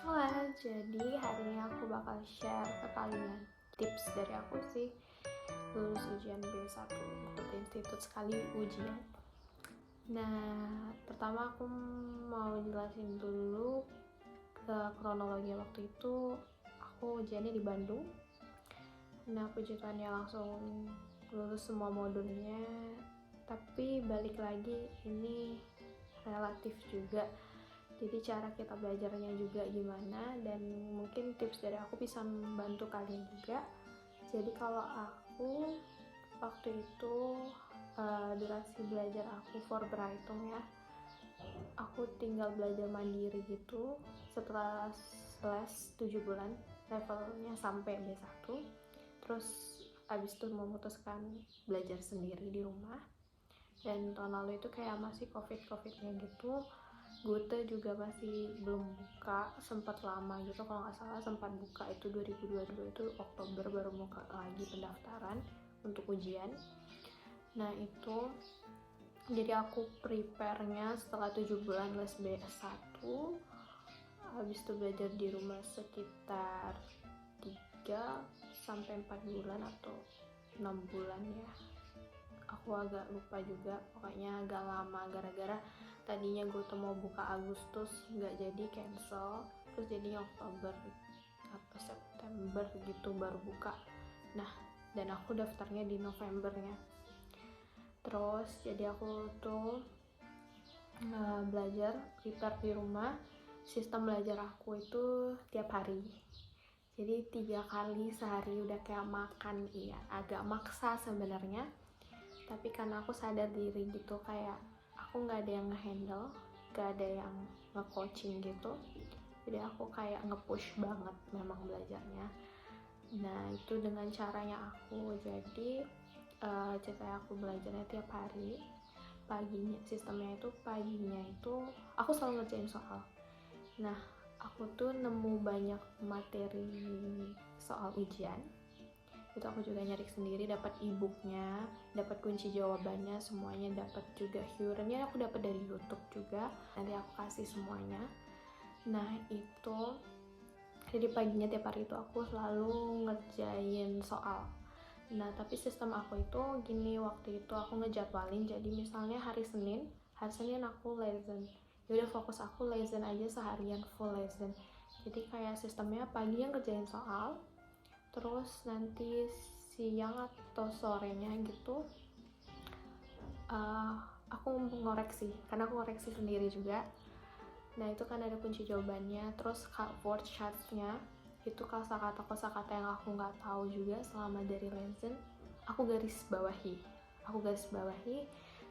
Jadi hari ini aku bakal share ke kalian tips dari aku sih lulus ujian B1 institut sekali ujian. Nah, pertama aku mau jelasin dulu ke kronologi waktu itu. Aku ujiannya di Bandung. Nah, puji Tuhan ya langsung lulus semua modulnya. Tapi balik lagi ini relatif juga. Jadi cara kita belajarnya juga gimana, dan mungkin tips dari aku bisa membantu kalian juga. Jadi kalau aku waktu itu durasi belajar aku Brighton ya, aku tinggal belajar mandiri gitu setelah les 7 bulan, levelnya sampai B1. Terus abis itu memutuskan belajar sendiri di rumah. Dan tahun lalu itu kayak masih covid-nya gitu, Gute juga masih belum buka, sempat lama gitu kalau nggak salah, sempat buka itu 2022 itu Oktober baru buka lagi pendaftaran untuk ujian. Nah itu jadi aku prepare-nya setelah 7 bulan les B1, habis itu belajar di rumah sekitar 3-4 bulan atau 6 bulan ya, aku agak lupa juga, pokoknya agak lama gara-gara tadinya gue tuh mau buka Agustus nggak jadi, cancel, terus jadinya Oktober atau September gitu baru buka. Nah, dan aku daftarnya di Novembernya. Terus jadi aku tuh belajar prepare di rumah. Sistem belajar aku itu tiap hari, jadi 3 kali sehari, udah kayak makan. Iya, agak maksa sebenarnya, tapi karena aku sadar diri gitu, kayak aku nggak ada yang nge-handle, nggak ada yang nge-coaching gitu, jadi aku kayak nge-push banget memang belajarnya. Nah itu dengan caranya aku, jadi ceritanya aku belajarnya tiap hari. Paginya, sistemnya itu paginya itu aku selalu ngerjain soal. Nah aku tuh nemu banyak materi soal ujian, itu aku juga nyari sendiri, dapat e-booknya, dapat kunci jawabannya semuanya, dapat juga Huron-nya aku dapat dari YouTube juga, nanti aku kasih semuanya. Nah itu jadi paginya tiap hari itu aku selalu ngerjain soal. Nah tapi sistem aku itu gini, waktu itu aku ngejadwalin, jadi misalnya hari Senin aku lesson, yaudah fokus aku lesson aja seharian, full lesson. Jadi kayak sistemnya pagi yang ngerjain soal, terus nanti siang atau sorenya gitu aku ngoreksi, karena aku ngoreksi sendiri juga. Nah itu kan ada kunci jawabannya, terus word charts-nya itu kosakata yang aku nggak tahu juga selama dari lesson, aku garis bawahi.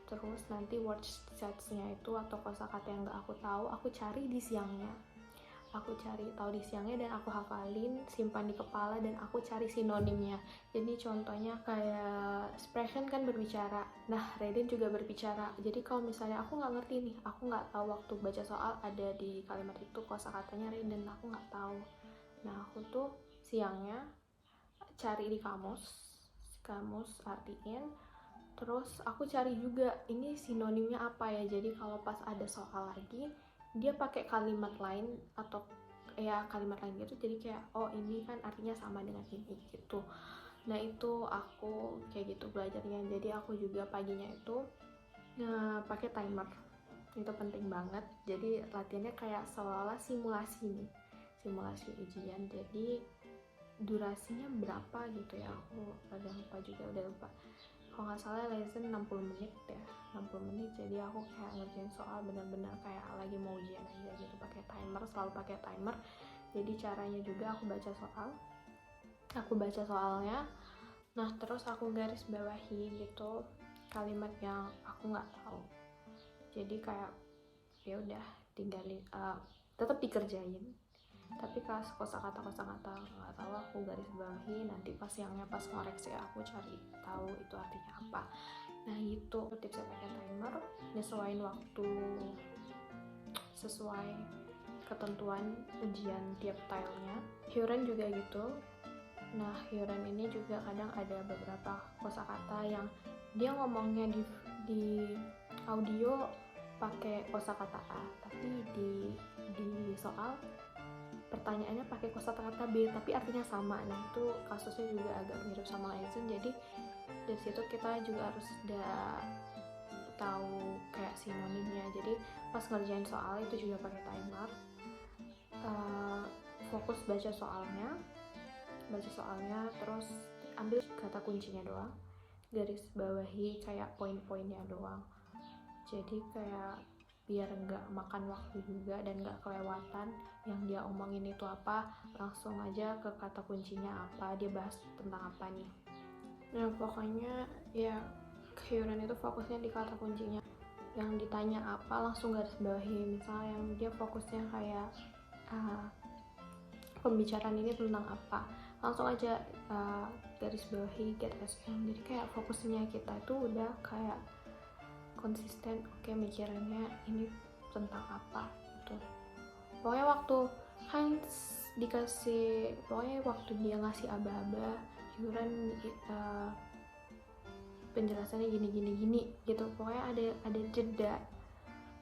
Terus nanti word charts-nya itu atau kosakata yang nggak aku tahu, aku cari di siangnya, dan aku hafalin, simpan di kepala, dan aku cari sinonimnya. Jadi contohnya kayak expression kan berbicara, nah Raiden juga berbicara. Jadi kalau misalnya aku nggak ngerti nih, aku nggak tahu waktu baca soal ada di kalimat itu kosakatanya Raiden, aku nggak tahu. Nah aku tuh siangnya cari di kamus artiin, terus aku cari juga ini sinonimnya apa ya. Jadi kalau pas ada soal lagi dia pakai kalimat lain atau ya kalimat lain gitu, jadi kayak oh ini kan artinya sama dengan ini gitu. Nah itu aku kayak gitu belajarnya. Jadi aku juga paginya itu pakai timer, itu penting banget. Jadi latihannya kayak seolah-olah simulasi ujian, jadi durasinya berapa gitu ya, aku udah lupa juga, kalau nggak salah lesson 60 menit ya, 60 menit. Jadi aku kayak ngerjain soal benar-benar kayak lagi mau ujian aja gitu, pakai timer, selalu pakai timer. Jadi caranya juga aku baca soalnya, nah terus aku garis bawahi gitu kalimat yang aku nggak tahu. Jadi kayak ya udah tinggalin, tetap dikerjain, tapi kalau kosakata nggak tahu aku garis bawahi, nanti pas siangnya pas ngoreksi aku cari tahu itu artinya apa. Nah itu tipsnya, pakai timer, nyesuaiin waktu sesuai ketentuan ujian tiap tilenya. Huron juga gitu. Nah Huron ini juga kadang ada beberapa kosakata yang dia ngomongnya di audio pakai kosakata A, tapi di soal pertanyaannya pakai kosakata B tapi artinya sama. Nah itu kasusnya juga agak mirip sama Laizen. Jadi dari situ kita juga harus tahu kayak sinonimnya. Jadi pas ngerjain soal itu juga pakai timer, fokus baca soalnya, terus ambil kata kuncinya doang, garis bawahi kayak poin-poinnya doang. Jadi kayak biar nggak makan waktu juga dan nggak kelewatan yang dia omongin itu apa, langsung aja ke kata kuncinya apa, dia bahas tentang apa nih. Nah pokoknya ya Hyuran itu fokusnya di kata kuncinya, yang ditanya apa langsung garis bawahi. Misalnya yang dia fokusnya kayak pembicaraan ini tentang apa, langsung aja garis bawahi get SM. Jadi kayak fokusnya kita itu udah kayak konsisten, oke mikirannya ini tentang apa gitu. Pokoknya waktu Heinz dikasih, pokoknya waktu dia ngasih aba-aba Hyuran penjelasannya gini gitu, pokoknya ada jeda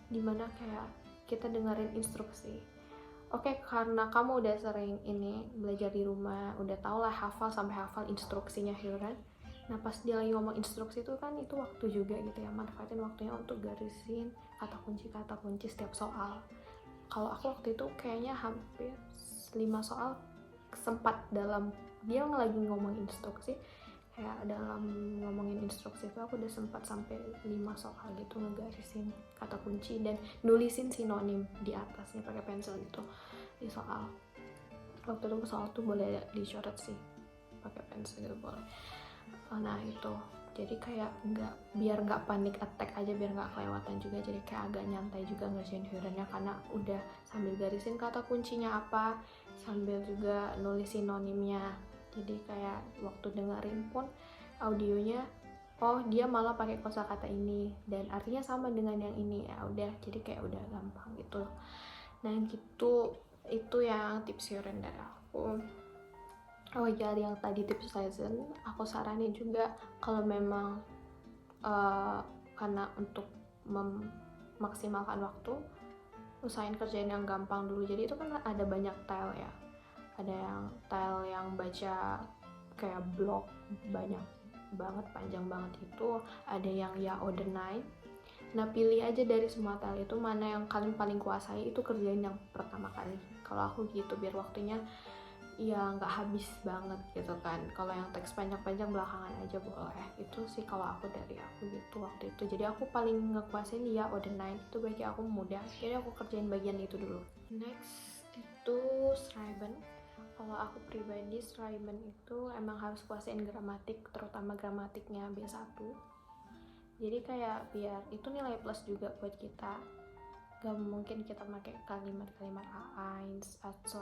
dimana kayak kita dengerin instruksi. Oke, karena kamu udah sering ini belajar di rumah, udah tau lah hafal instruksinya Hyuran. Nah pas dia lagi ngomong instruksi itu kan itu waktu juga gitu ya, manfaatin waktunya untuk garisin kata kunci setiap soal. Kalau aku waktu itu kayaknya hampir 5 soal sempat dalam dia lagi ngomong instruksi, kayak dalam ngomongin instruksi itu aku udah sempat sampai 5 soal gitu ngegarisin kata kunci dan nulisin sinonim di atasnya pakai pensil gitu di soal. Waktu itu soal tuh boleh dicoret sih pakai pensil gitu boleh. Nah itu jadi kayak biar nggak panik attack aja, biar nggak kelewatan juga, jadi kayak agak nyantai juga ngerjain Hyurannya karena udah sambil garisin kata kuncinya apa, sambil juga nulis sinonimnya. Jadi kayak waktu dengerin pun audionya, oh dia malah pakai kosakata ini dan artinya sama dengan yang ini, ya udah jadi kayak udah gampang gitu. Nah gitu, itu yang tips Hyuran dari aku. Oh ya, yang tadi tips Laizen, aku saranin juga kalau memang karena untuk memaksimalkan waktu, usahain kerjain yang gampang dulu. Jadi itu kan ada banyak tile ya, ada yang tile yang baca kayak blog banyak banget, panjang banget itu, ada yang ya order 9. Nah pilih aja dari semua tile itu mana yang kalian paling kuasai, itu kerjain yang pertama kali. Kalau aku gitu biar waktunya ya nggak habis banget gitu kan. Kalau yang teks panjang-panjang belakangan aja boleh. Itu sih kalau aku dari aku gitu waktu itu. Jadi aku paling ngekuasain ya order 9 itu bagi aku mudah, jadi aku kerjain bagian itu dulu. Next itu Schreiben. Kalau aku pribadi Schreiben itu emang harus kuasain gramatik, terutama gramatiknya B1. Jadi kayak biar itu nilai plus juga buat kita. Gak mungkin kita pakai kalimat-kalimat A1, A2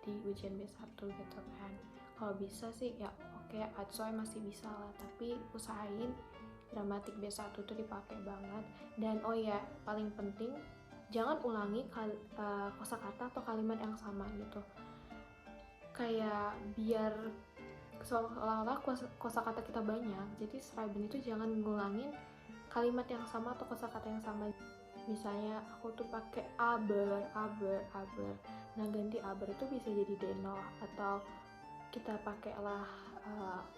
di ujian B1 gitu kan. Kalau bisa sih ya oke, A2 masih bisa lah, tapi usahain gramatik B1 tuh dipakai banget. Dan oh ya, paling penting jangan ulangi kosakata atau kalimat yang sama gitu. Kayak biar seolah-olah kosakata kita banyak, jadi Schreiben itu jangan ngulangin kalimat yang sama atau kosakata yang sama. Misalnya aku tuh pakai aber, nah ganti aber itu bisa jadi deno, atau kita pakailah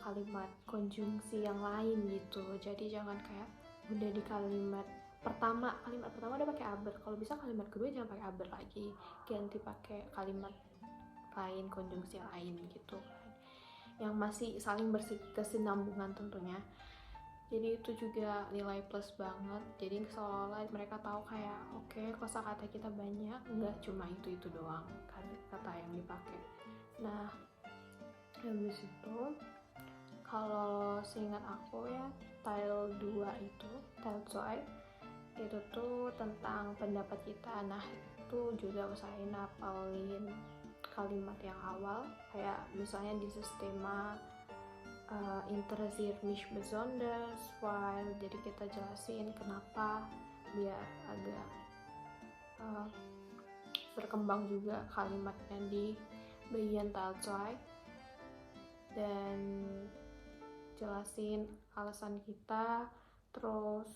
kalimat konjungsi yang lain gitu. Jadi jangan kayak udah di kalimat pertama udah pakai aber, kalau bisa kalimat kedua jangan pakai aber lagi, ganti pakai kalimat lain, konjungsi lain gitu kan, yang masih saling berkesinambungan tentunya. Jadi itu juga nilai plus banget. Jadi seolah-olah mereka tahu kayak oke, kosakata kita banyak, nggak cuma itu doang kan kata yang dipakai. Nah habis itu kalau seingat aku ya, tile 2 itu tile 2 itu tuh tentang pendapat kita. Nah itu juga usahain hafalin kalimat yang awal, kayak misalnya di sistema interessiert mich besonders weil, jadi kita jelasin kenapa biar agak berkembang juga kalimatnya di bagian tile 2, dan jelasin alasan kita. Terus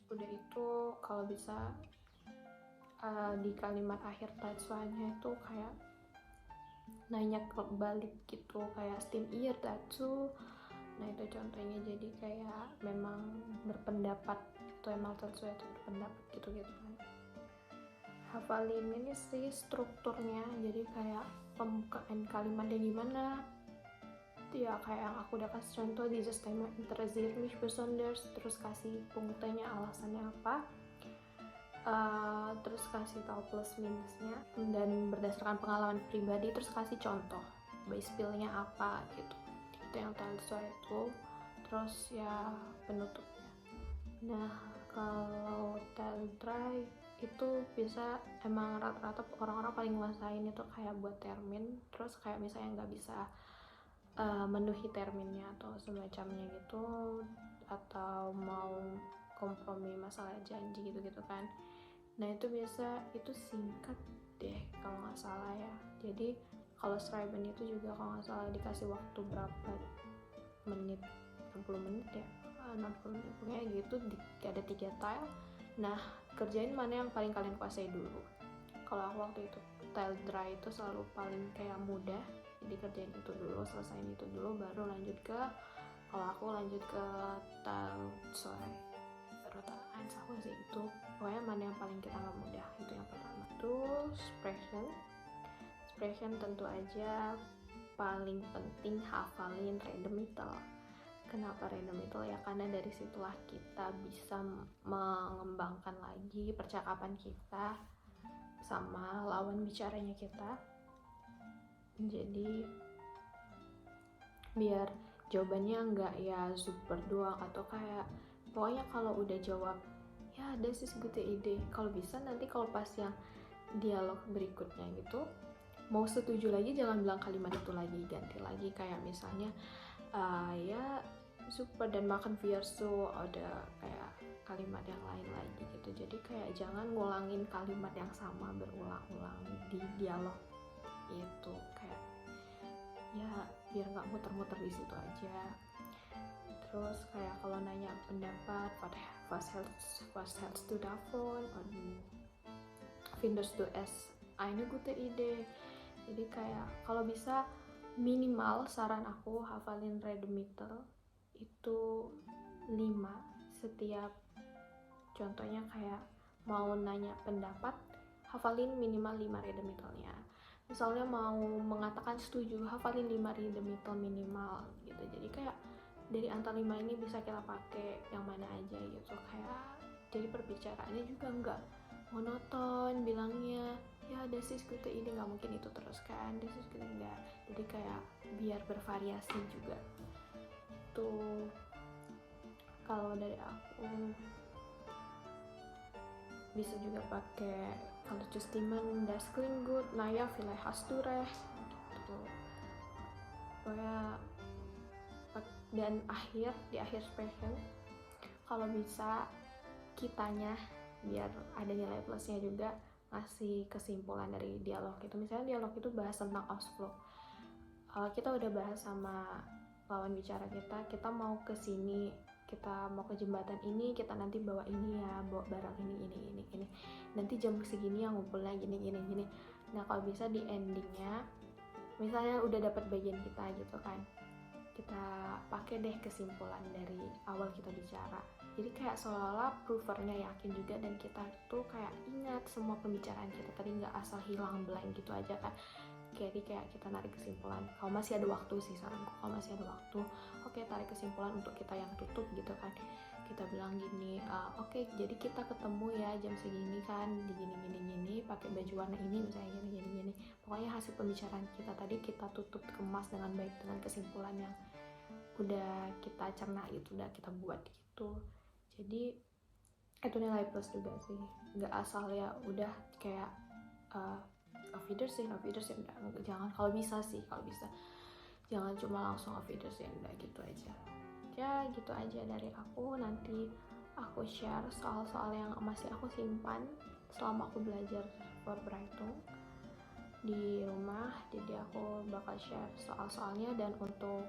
udah itu kalau bisa di kalimat akhir that's why-nya itu kayak nanya balik gitu, kayak steam ear that's. Nah itu contohnya, jadi kayak memang berpendapat itu emang that's why itu berpendapat gitu kan. Hafalin ini sih strukturnya, jadi kayak pembukaan kalimatnya gimana ya, kayak yang aku udah kasih contoh, dieses Thema interessiert mich besonders, terus kasih punktenya alasannya apa, terus kasih tahu plus minusnya dan berdasarkan pengalaman pribadi, terus kasih contoh Beispielnya apa gitu. Itu yang terakhir itu. Terus ya penutupnya. Nah kalau tell itu bisa emang rata-rata orang-orang paling nguasain itu kayak buat termin, terus kayak misalnya nggak bisa menuhi terminnya atau semacamnya gitu, atau mau kompromi masalah janji gitu kan. Nah itu biasa itu singkat deh kalau nggak salah ya. Jadi kalau Schreiben itu juga kalau nggak salah dikasih waktu berapa menit, 60 menit ya, 60 menit pokoknya gitu, ada 3 tile. Nah kerjain mana yang paling kalian kuasai dulu. Kalau aku waktu itu tile dry itu selalu paling kayak mudah, jadi kerjain itu dulu, selesain itu dulu, baru lanjut ke, kalau aku lanjut ke tile soy, baru aku sih itu. Pokoknya mana yang paling kita nggak mudah, itu yang pertama. Terus expression tentu aja paling penting hafalin Redemittel. Kenapa Redemittel ya, karena dari situlah kita bisa mengembangkan lagi percakapan kita sama lawan bicaranya kita. Jadi biar jawabannya nggak ya super doang, atau kayak pokoknya kalau udah jawab ya das ist gute ide, kalau bisa nanti kalau pas yang dialog berikutnya gitu mau setuju lagi jangan bilang kalimat itu lagi, ganti lagi kayak misalnya ya super dan makan so, ada kayak kalimat yang lain lagi gitu. Jadi kayak jangan ngulangin kalimat yang sama berulang-ulang di dialog itu, kayak ya biar nggak muter-muter di situ aja. Terus kayak kalau nanya pendapat, was hältst du davon, findest du es eine gute Idee. Jadi kayak kalau bisa minimal saran aku hafalin Redemittel itu 5 setiap, contohnya kayak mau nanya pendapat hafalin minimal 5 Redemittelnya. Misalnya mau mengatakan setuju hafalin 5 Redemittel minimal gitu. Jadi kayak dari antara 5 ini bisa kita pakai yang mana aja gitu, kayak jadi perbicaraannya juga nggak monoton bilangnya ya das ist gute Idee, nggak mungkin itu terus kan, das ist gute, enggak. Jadi kayak biar bervariasi juga. Itu kalau dari aku. Bisa juga pakai kalau Justiman das klingt gut, nah ya vielleicht hast du recht gitu. Pokoknya dan di akhir spesial kalau bisa kitanya biar ada nilai plusnya juga ngasih kesimpulan dari dialog itu. Misalnya dialog itu bahas tentang Ausflug, kita udah bahas sama lawan bicara kita mau ke sini, kita mau ke jembatan ini, kita nanti bawa ini ya, bawa barang ini, nanti jam segini yang ngumpulnya gini. Nah kalau bisa di endingnya misalnya udah dapat bagian kita gitu kan, kita pakai deh kesimpulan dari awal kita bicara. Jadi kayak seolah-olah provernya yakin juga, dan kita tuh kayak ingat semua pembicaraan kita tadi, nggak asal hilang blank gitu aja kan. Jadi kayak kita narik kesimpulan. Kalau masih ada waktu sih saranku, kalau masih ada waktu, oke, tarik kesimpulan untuk kita yang tutup gitu kan. Kita bilang gini, oke, jadi kita ketemu ya jam segini kan, di gini, pakai baju warna ini misalnya gini. Pokoknya hasil pembicaraan kita tadi kita tutup, kemas dengan baik dengan kesimpulan yang udah kita cerna gitu, udah kita buat gitu. Jadi itu nilai plus juga sih, nggak asal ya udah kayak auf Wiedersehen jangan. Kalau bisa jangan cuma langsung auf Wiedersehen, udah gitu aja. Ya gitu aja dari aku. Nanti aku share soal-soal yang masih aku simpan selama aku belajar Vorbereitung di rumah. Jadi aku bakal share soal-soalnya, dan untuk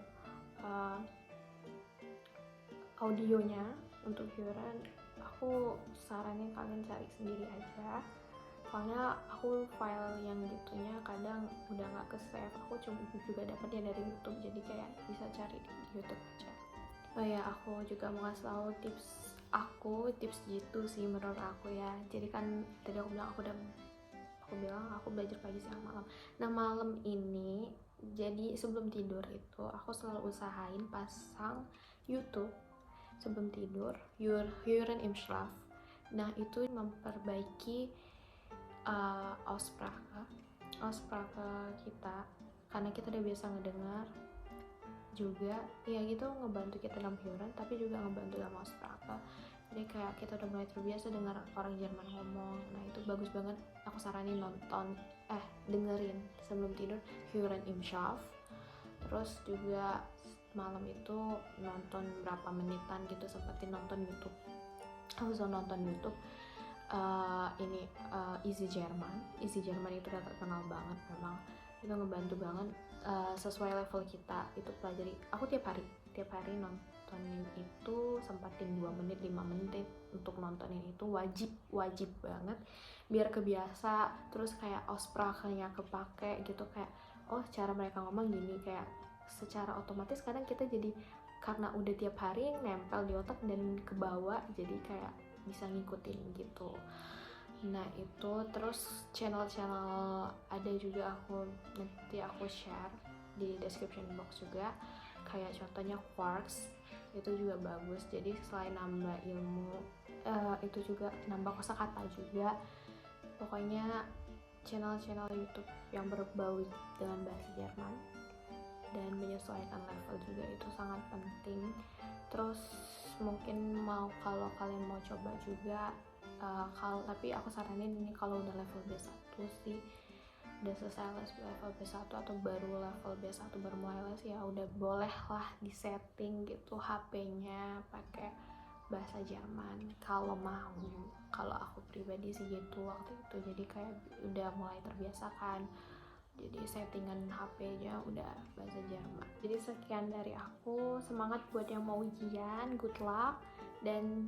audionya untuk hiburan aku saranin kalian cari sendiri aja. soalnya aku file yang gitunya kadang udah nggak ke save. Aku juga dapetnya dari YouTube, jadi kayak bisa cari di YouTube aja. Oh ya, aku juga mau kasih tahu tips gitu sih menurut aku ya. Jadi kan tadi aku bilang aku belajar pagi siang malam. Nah, malam ini jadi sebelum tidur itu aku selalu usahain pasang YouTube sebelum tidur, Hören im Schlaf. Nah, itu memperbaiki Aussprache kita, karena kita udah biasa ngedengar juga ya gitu, ngebantu kita dalam Hören tapi juga ngebantu dalam Aussprache. Jadi kayak kita udah mulai terbiasa dengar orang Jerman ngomong. Nah, itu bagus banget, aku saranin dengerin sebelum tidur Hören im Schlaf. Terus juga malam itu nonton berapa menitan gitu, sempetin nonton YouTube. Aku selalu nonton YouTube Easy German itu udah terkenal banget, memang itu ngebantu banget sesuai level kita itu pelajari. Aku tiap hari nontonin itu, sempatin 2 menit 5 menit untuk nontonin itu, wajib banget biar kebiasa. Terus kayak Aussprache-nya kepake gitu, kayak oh cara mereka ngomong gini, kayak secara otomatis kadang kita jadi karena udah tiap hari nempel di otak dan kebawa, jadi kayak bisa ngikutin gitu. Nah, itu terus channel-channel ada juga, nanti aku share di description box juga, kayak contohnya Quarks, itu juga bagus. Jadi selain nambah ilmu, itu juga nambah kosakata juga. Pokoknya channel-channel YouTube yang berbau dengan bahasa Jerman dan menyesuaikan level juga itu sangat penting. Terus mungkin kalau kalian mau coba juga, tapi aku saranin ini kalau udah level B1 sih, udah selesai level B1 atau baru level B1 baru mulai les, ya udah boleh lah disetting gitu HP-nya pakai bahasa Jerman kalau mau. Kalau aku pribadi sih gitu waktu itu, jadi kayak udah mulai terbiasa kan, jadi settingan HP-nya udah bahasa Jerman. Jadi sekian dari aku, semangat buat yang mau ujian, good luck. Dan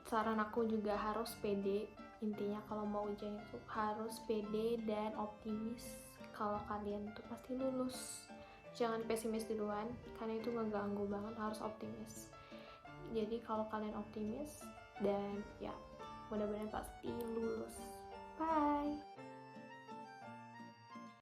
saran aku juga harus pede. Intinya kalau mau ujian itu harus pede dan optimis kalau kalian tuh pasti lulus. Jangan pesimis duluan, karena itu ngeganggu banget, harus optimis. Jadi kalau kalian optimis dan ya mudah-mudahan pasti lulus. Bye.